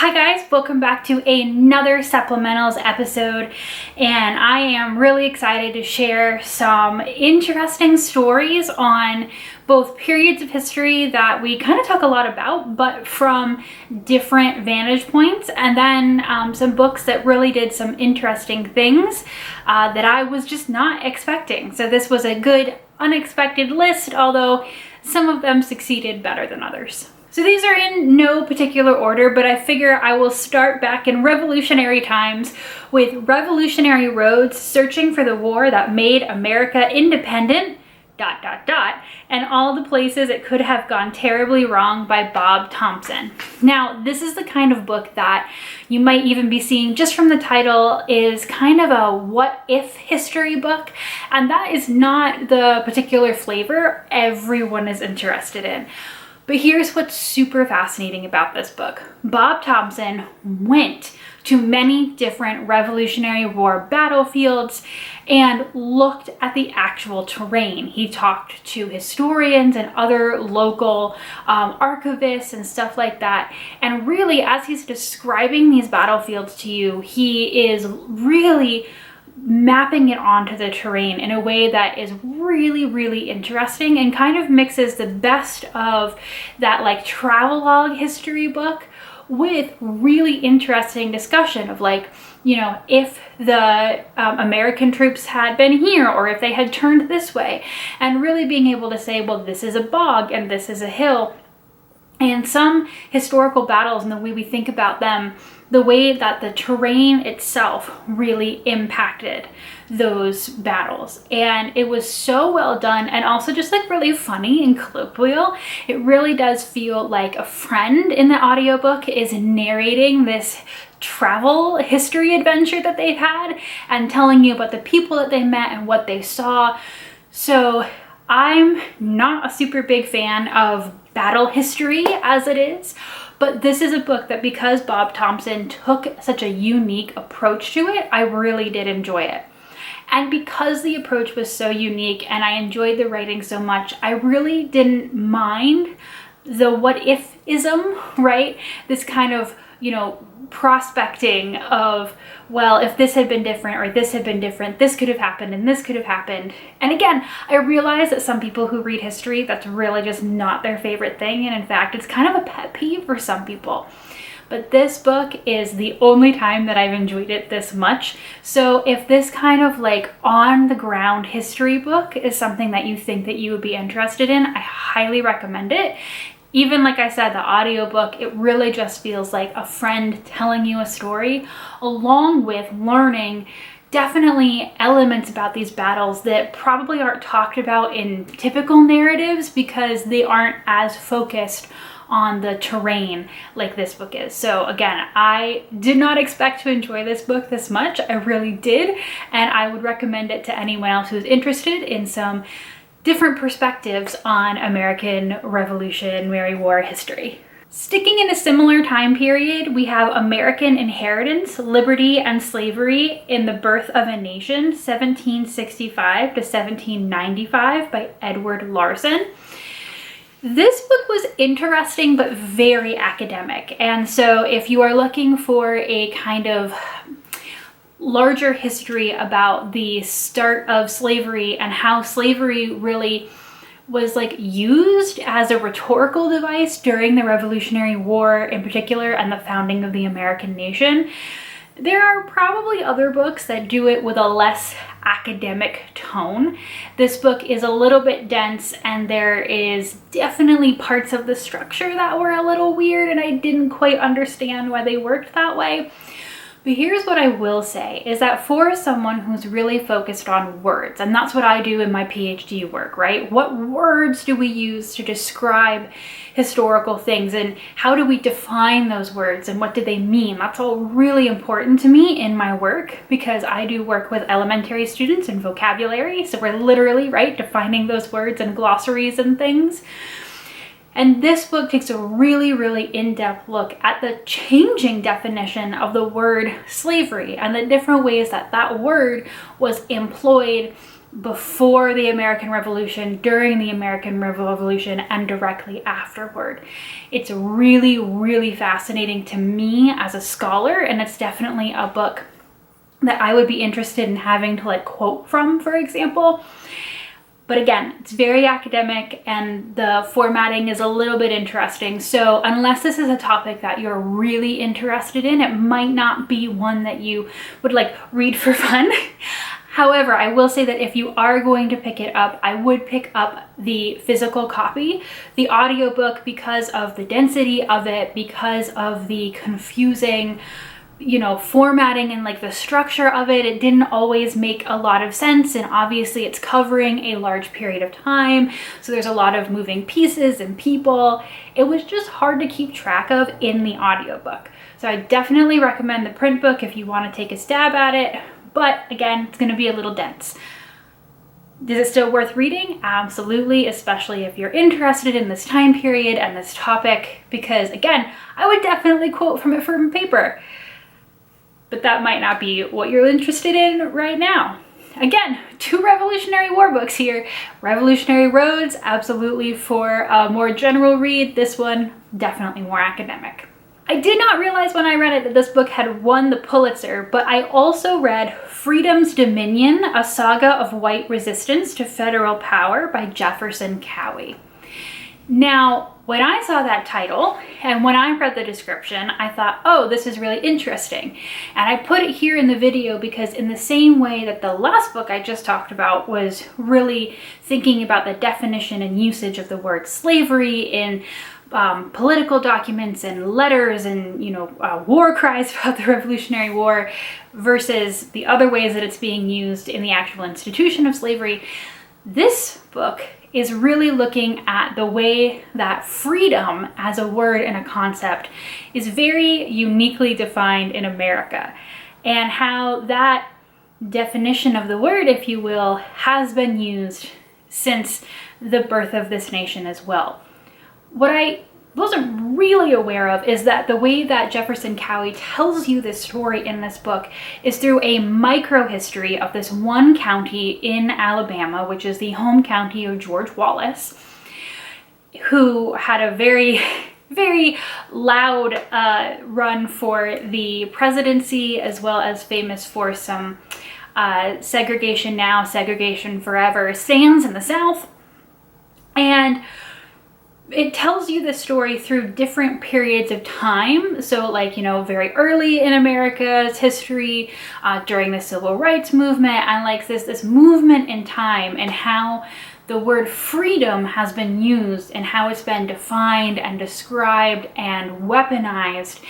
Hi guys, welcome back to another Supplementals episode, and I am really excited to share some interesting stories on both periods of history that we kind of talk a lot about, but from different vantage points, and then some books that really did some interesting things that I was just not expecting. So this was a good unexpected list, although some of them succeeded better than others. So these are in no particular order, but I figure I will start back in revolutionary times with Revolutionary Roads, Searching for the War That Made America Independent, ... and all the places it could have gone terribly wrong by Bob Thompson. Now, this is the kind of book that you might even be seeing just from the title is kind of a what if history book, and that is not the particular flavor everyone is interested in. But here's what's super fascinating about this book. Bob Thompson went to many different Revolutionary War battlefields and looked at the actual terrain. He talked to historians and other local archivists and stuff like that. And really, as he's describing these battlefields to you, he is really mapping it onto the terrain in a way that is really interesting and kind of mixes the best of that like travelogue history book with really interesting discussion of like, you know, if the American troops had been here or if they had turned this way, and really being able to say, well, this is a bog and this is a hill. And some historical battles and the way we think about them, the way that the terrain itself really impacted those battles. And it was so well done, and also just like really funny and colloquial. It really does feel like a friend in the audiobook is narrating this travel history adventure that they've had and telling you about the people that they met and what they saw. So I'm not a super big fan of battle history as it is, but this is a book that, because Bob Thompson took such a unique approach to it, I really did enjoy it. And because the approach was so unique and I enjoyed the writing so much, I really didn't mind the what if-ism, right? This kind of, you know, prospecting of, well, if this had been different or this had been different, this could have happened and this could have happened. And again, I realize that some people who read history, that's really just not their favorite thing. And in fact, it's kind of a pet peeve for some people. But this book is the only time that I've enjoyed it this much. So if this kind of like on the ground history book is something that you think that you would be interested in, I highly recommend it. Even like I said, the audiobook, it really just feels like a friend telling you a story, along with learning definitely elements about these battles that probably aren't talked about in typical narratives because they aren't as focused on the terrain like this book is. So again, I did not expect to enjoy this book this much. I really did, and I would recommend it to anyone else who's interested in some different perspectives on American Revolutionary War history. Sticking in a similar time period, we have American Inheritance, Liberty and Slavery in the Birth of a Nation, 1765 to 1795 by Edward Larson. This book was interesting but very academic, and so if you are looking for a kind of larger history about the start of slavery and how slavery really was like used as a rhetorical device during the Revolutionary War in particular and the founding of the American nation, there are probably other books that do it with a less academic tone. This book is a little bit dense, and there is definitely parts of the structure that were a little weird and I didn't quite understand why they worked that way. But here's what I will say is that for someone who's really focused on words, and that's what I do in my PhD work, right? What words do we use to describe historical things, and how do we define those words, and what do they mean? That's all really important to me in my work because I do work with elementary students in vocabulary. So we're literally, right, defining those words and glossaries and things. And this book takes a really in-depth look at the changing definition of the word slavery and the different ways that that word was employed before the American Revolution, during the American Revolution, and directly afterward. It's really, really fascinating to me as a scholar, and it's definitely a book that I would be interested in having to like quote from, for example. But again, it's very academic and the formatting is a little bit interesting. So unless this is a topic that you're really interested in, it might not be one that you would like read for fun. However, I will say that if you are going to pick it up, I would pick up the physical copy. The audiobook, because of the density of it, because of the confusing, you know, formatting and like the structure of it, it didn't always make a lot of sense. And obviously it's covering a large period of time. So there's a lot of moving pieces and people. It was just hard to keep track of in the audiobook. So I definitely recommend the print book if you want to take a stab at it. But again, it's going to be a little dense. Is it still worth reading? Absolutely, especially if you're interested in this time period and this topic, because again, I would definitely quote from it from paper. But that might not be what you're interested in right now. Again, 2 Revolutionary War books here. Revolutionary Roads, absolutely for a more general read. This one, definitely more academic. I did not realize when I read it that this book had won the Pulitzer, but I also read Freedom's Dominion, A Saga of White Resistance to Federal Power by Jefferson Cowie. Now, when I saw that title and when I read the description, I thought, oh, this is really interesting. And I put it here in the video because in the same way that the last book I just talked about was really thinking about the definition and usage of the word slavery in political documents and letters and, you know, war cries about the Revolutionary War versus the other ways that it's being used in the actual institution of slavery, this book is really looking at the way that freedom as a word and a concept is very uniquely defined in America, and how that definition of the word, if you will, has been used since the birth of this nation as well. What I wasn't really aware of is that the way that Jefferson Cowie tells you this story in this book is through a micro history of this one county in Alabama, which is the home county of George Wallace, who had a very, very loud run for the presidency, as well as famous for some segregation now, segregation forever stands in the South. And it tells you the story through different periods of time. So like, you know, very early in America's history, during the Civil Rights Movement, and like this movement in time, and how the word freedom has been used and how it's been defined and described and weaponized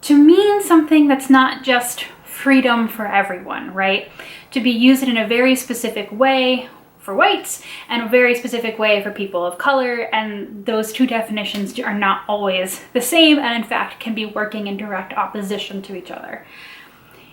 to mean something that's not just freedom for everyone, right? To be used in a very specific way for whites and a very specific way for people of color, and those two definitions are not always the same, and in fact can be working in direct opposition to each other.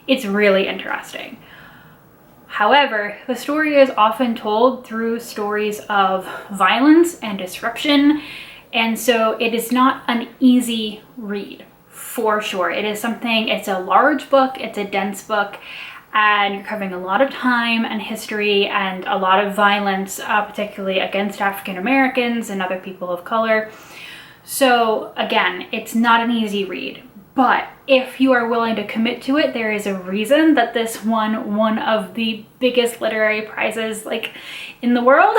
It's really interesting. However, the story is often told through stories of violence and disruption, and so it is not an easy read, for sure. It is something, it's a large book, it's a dense book, and you're covering a lot of time and history and a lot of violence, particularly against African Americans and other people of color. So again, it's not an easy read, but if you are willing to commit to it, there is a reason that this won one of the biggest literary prizes like in the world.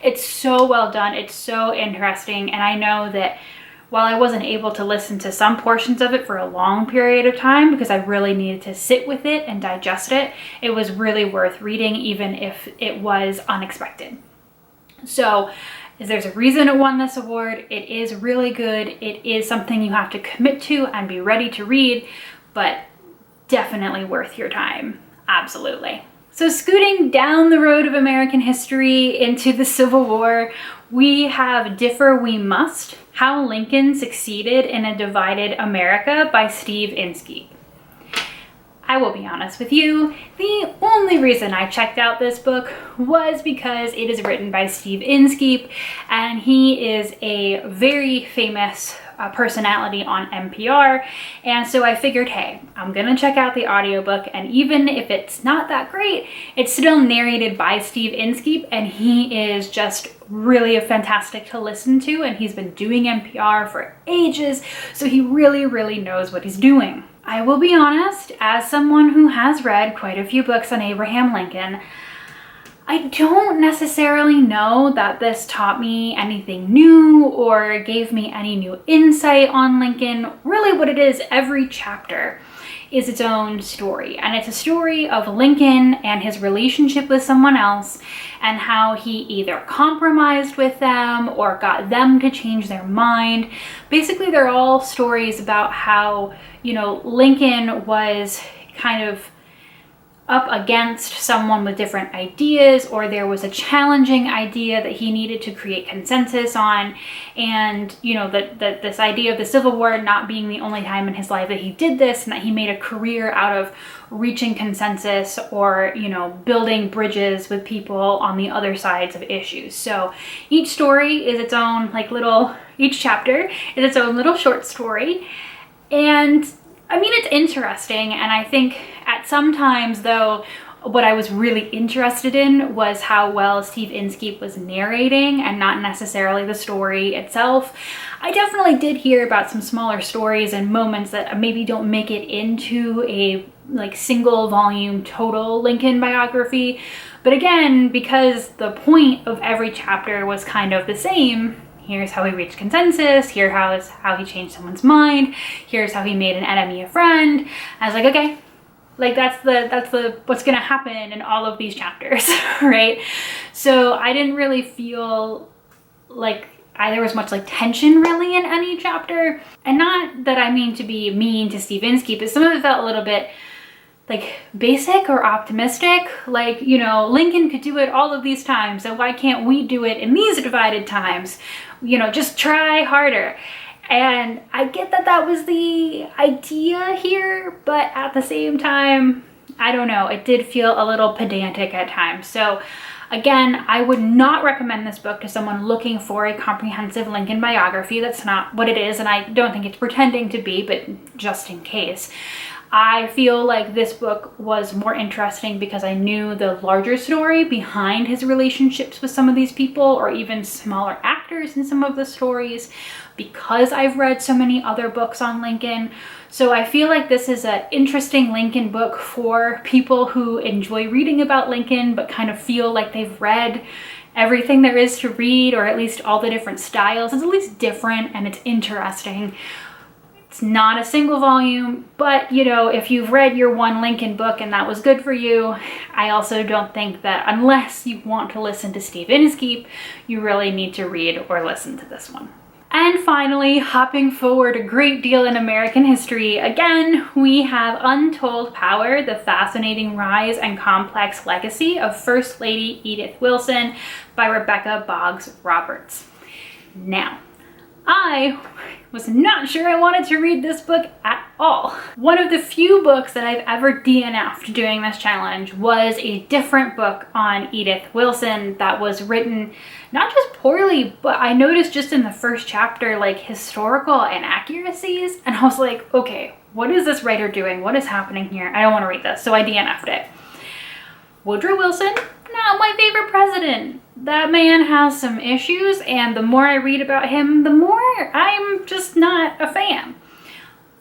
It's so well done, it's so interesting, and I know that while I wasn't able to listen to some portions of it for a long period of time because I really needed to sit with it and digest it, it was really worth reading even if it was unexpected. So there's a reason it won this award. It is really good. It is something you have to commit to and be ready to read, but definitely worth your time. Absolutely. So scooting down the road of American history into the Civil War, we have Differ We Must, How Lincoln Succeeded in a Divided America by Steve Inskeep. I will be honest with you, the only reason I checked out this book was because it is written by Steve Inskeep, and he is a very famous personality on NPR. And so I figured, hey, I'm gonna check out the audiobook, and even if it's not that great, it's still narrated by Steve Inskeep, and he is just really fantastic to listen to, and he's been doing NPR for ages, so he really knows what he's doing. I will be honest, as someone who has read quite a few books on Abraham Lincoln, I don't necessarily know that this taught me anything new or gave me any new insight on Lincoln. Really what it is, every chapter is its own story, and it's a story of Lincoln and his relationship with someone else and how he either compromised with them or got them to change their mind. Basically, they're all stories about how, you know, Lincoln was kind of up against someone with different ideas, or there was a challenging idea that he needed to create consensus on, and you know that this idea of the Civil War not being the only time in his life that he did this, and that he made a career out of reaching consensus or, you know, building bridges with people on the other sides of issues. So each story is its own each chapter is its own little short story, and I mean, it's interesting, and I think at some times, though, what I was really interested in was how well Steve Inskeep was narrating and not necessarily the story itself. I definitely did hear about some smaller stories and moments that maybe don't make it into a single volume total Lincoln biography. But again, because the point of every chapter was kind of the same, here's how he reached consensus, here's how he changed someone's mind, here's how he made an enemy a friend. I was like, okay, that's the what's gonna happen in all of these chapters, right? So I didn't really feel like there was much tension really in any chapter. And not that I mean to be mean to Steve Inskeep, but some of it felt a little bit basic or optimistic, you know, Lincoln could do it all of these times, so why can't we do it in these divided times? You know, just try harder. And I get that that was the idea here, but at the same time, I don't know, it did feel a little pedantic at times. So again, I would not recommend this book to someone looking for a comprehensive Lincoln biography. That's not what it is, and I don't think it's pretending to be, but just in case. I feel like this book was more interesting because I knew the larger story behind his relationships with some of these people, or even smaller actors in some of the stories, because I've read so many other books on Lincoln. So I feel like this is an interesting Lincoln book for people who enjoy reading about Lincoln but kind of feel like they've read everything there is to read, or at least all the different styles. It's at least different and it's interesting. It's not a single volume, but you know, if you've read your one Lincoln book and that was good for you, I also don't think that unless you want to listen to Steve Inskeep, you really need to read or listen to this one. And finally, hopping forward a great deal in American history, again, we have Untold Power, the Fascinating Rise and Complex Legacy of First Lady Edith Wilson by Rebecca Boggs Roberts. Now, I was not sure I wanted to read this book at all. One of the few books that I've ever DNF'd doing this challenge was a different book on Edith Wilson that was written not just poorly, but I noticed just in the first chapter, historical inaccuracies. And I was like, okay, what is this writer doing? What is happening here? I don't want to read this. So I DNF'd it. Woodrow Wilson, not my favorite president. That man has some issues, and the more I read about him, the more I'm just not a fan.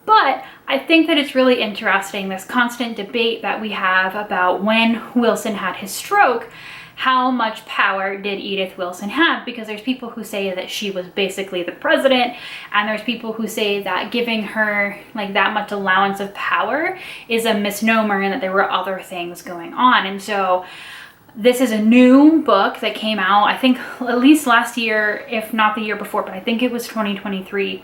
But I think that it's really interesting, this constant debate that we have about when Wilson had his stroke, how much power did Edith Wilson have? Because there's people who say that she was basically the president, and there's people who say that giving her that much allowance of power is a misnomer and that there were other things going on. And so this is a new book that came out, I think at least last year, if not the year before, but I think it was 2023.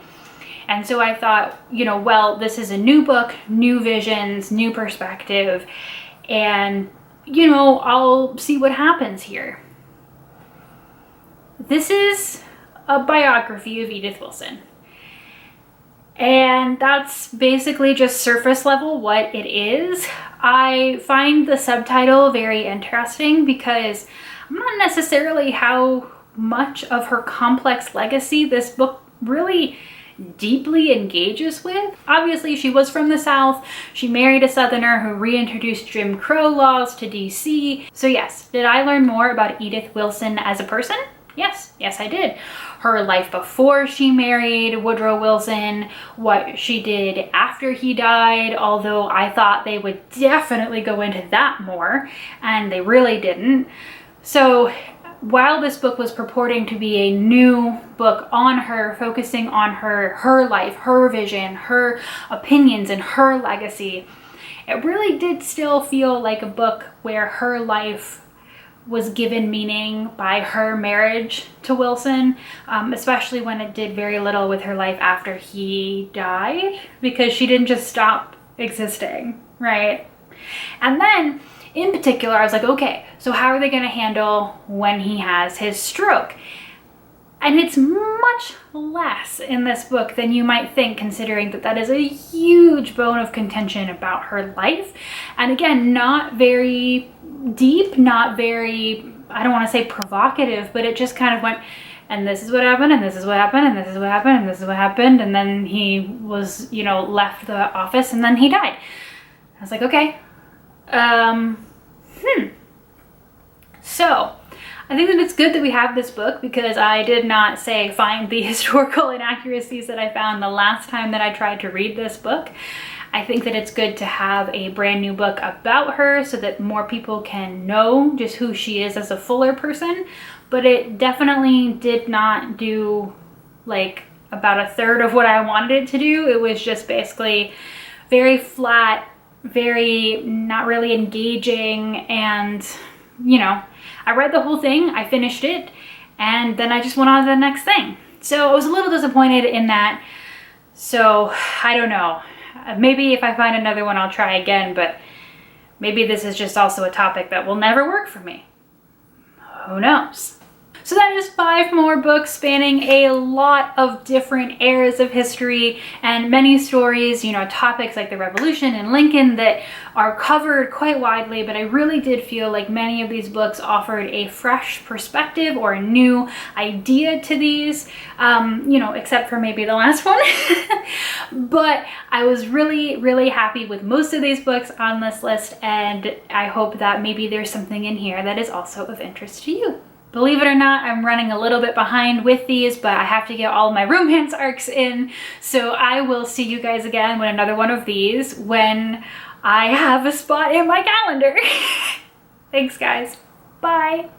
And so I thought, you know, well, this is a new book, new visions, new perspective, and, you know, I'll see what happens here. This is a biography of Edith Wilson. And that's basically just surface level what it is. I find the subtitle very interesting because I'm not necessarily how much of her complex legacy this book really deeply engages with. Obviously, she was from the South. She married a Southerner who reintroduced Jim Crow laws to DC. So yes, did I learn more about Edith Wilson as a person? Yes, I did. Her life before she married Woodrow Wilson, what she did after he died, although I thought they would definitely go into that more, and they really didn't. So while this book was purporting to be a new book on her, focusing on her life, her vision, her opinions, and her legacy, it really did still feel like a book where her life was given meaning by her marriage to Wilson, especially when it did very little with her life after he died, because she didn't just stop existing, right? And then in particular, I was like, okay, so how are they going to handle when he has his stroke? And it's much less in this book than you might think, considering that that is a huge bone of contention about her life. And again, not very deep, not very, I don't want to say provocative, but it just kind of went, and this is what happened, and this is what happened, and this is what happened, and this is what happened. And then he was, left the office, and then he died. I was like, okay. So I think that it's good that we have this book, because I did not say find the historical inaccuracies that I found the last time that I tried to read this book. I think that it's good to have a brand new book about her so that more people can know just who she is as a fuller person. But it definitely did not do like about a third of what I wanted it to do. It was just basically very flat, very not really engaging, and I read the whole thing, I finished it, and then I just went on to the next thing. So I was a little disappointed in that. So I don't know. Maybe if I find another one, I'll try again, but maybe this is just also a topic that will never work for me. Who knows? So that is 5 more books spanning a lot of different eras of history and many stories, topics like the Revolution and Lincoln that are covered quite widely, but I really did feel like many of these books offered a fresh perspective or a new idea to these, except for maybe the last one. But I was really, really happy with most of these books on this list, and I hope that maybe there's something in here that is also of interest to you. Believe it or not, I'm running a little bit behind with these, but I have to get all my romance arcs in. So I will see you guys again with another one of these when I have a spot in my calendar. Thanks, guys. Bye.